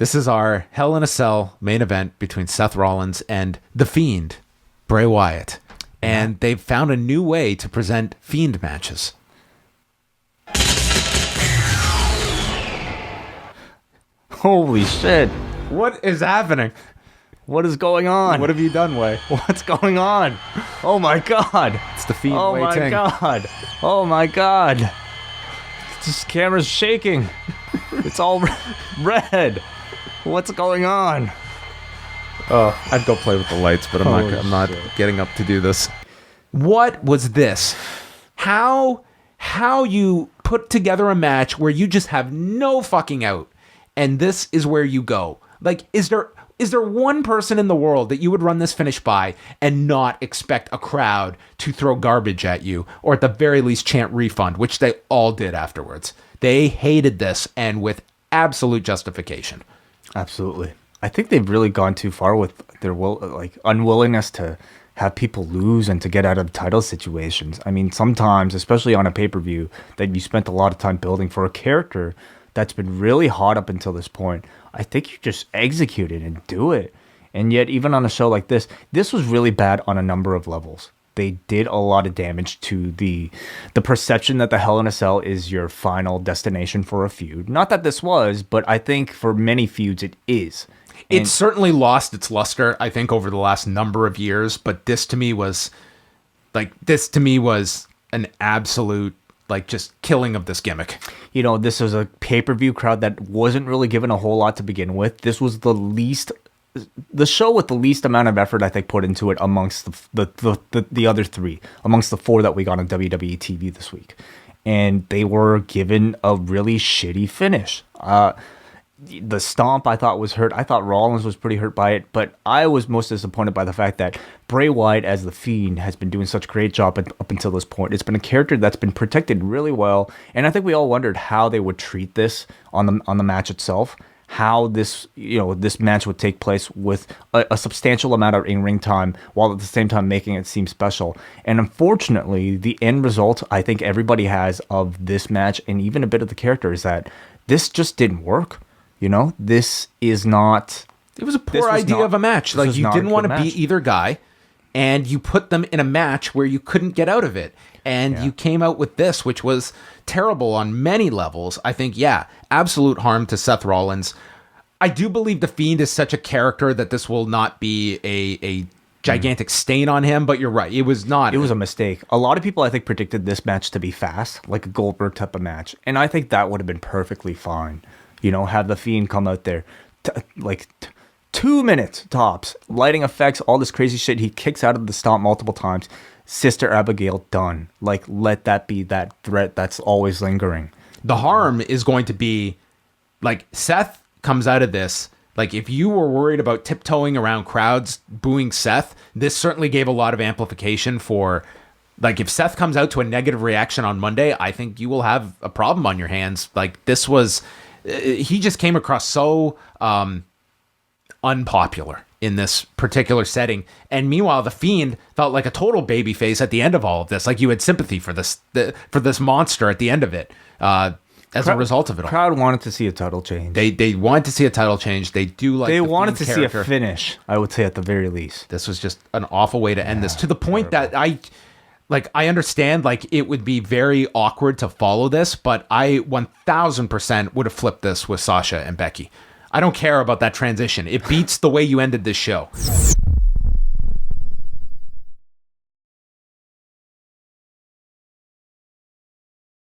This is our Hell in a Cell main event between Seth Rollins and The Fiend, Bray Wyatt. And they've found a new way to present Fiend matches. Holy shit. What is happening? What is going on? What have you done, Way? What's going on? Oh my god. It's The Fiend, Oh Wei my Ting. god. Oh my god. This camera's shaking. It's all red. What's going on? Oh, I'd go play with the lights, but I'm not getting up to do this. What was this? How you put together a match where you just have no fucking out, and this is where you go? Like, is there one person in the world that you would run this finish by and not expect a crowd to throw garbage at you, or at the very least chant refund, which they all did afterwards? They hated this, and with absolute justification. Absolutely. I think they've really gone too far with their unwillingness to have people lose and to get out of title situations. I mean, sometimes, especially on a pay-per-view that you spent a lot of time building for a character that's been really hot up until this point, I think you just execute it and do it. And yet, even on a show like this was really bad on a number of levels. They did a lot of damage to the perception that the Hell in a Cell is your final destination for a feud. Not that this was, but I think for many feuds it is. It certainly lost its luster, I think, over the last number of years. But this to me was an absolute, just killing of this gimmick. You know, this was a pay-per-view crowd that wasn't really given a whole lot to begin with. This was the show with the least amount of effort, I think, put into it amongst the other three, amongst the four that we got on WWE TV this week. And they were given a really shitty finish. The stomp, I thought, was hurt. I thought Rollins was pretty hurt by it, but I was most disappointed by the fact that Bray Wyatt as The Fiend has been doing such a great job up until this point. It's been a character that's been protected really well, and I think we all wondered how they would treat this on the match itself, how this match would take place with a substantial amount of in-ring time, while at the same time making it seem special. And unfortunately, the end result I think everybody has of this match, and even a bit of the character, is that this just didn't work. You know, this is not... It was a poor idea of a match. Like, you didn't want to beat either guy, and you put them in a match where you couldn't get out of it. And you came out with this, which was terrible on many levels. I think, absolute harm to Seth Rollins. I do believe The Fiend is such a character that this will not be a gigantic stain on him, but you're right. It was not. It was a mistake. A lot of people, I think, predicted this match to be fast, like a Goldberg type of match. And I think that would have been perfectly fine. You know, have The Fiend come out there, 2 minutes tops, lighting effects, all this crazy shit. He kicks out of the stomp multiple times. Sister Abigail, done. Let that be that threat that's always lingering. The harm is going to be, Seth comes out of this. If you were worried about tiptoeing around crowds booing Seth, this certainly gave a lot of amplification for, if Seth comes out to a negative reaction on Monday, I think you will have a problem on your hands. This was... He just came across so unpopular in this particular setting. And meanwhile, The Fiend felt like a total babyface at the end of all of this. You had sympathy for this monster at the end of it as a result of it all. Crowd wanted to see a title change. They wanted to see a title change. They do like They the wanted Fiend to character. see a finish, I would say, at the very least. This was just an awful way to end this, to the point that I understand, it would be very awkward to follow this, but I 1000% would have flipped this with Sasha and Becky. I don't care about that transition. It beats the way you ended this show.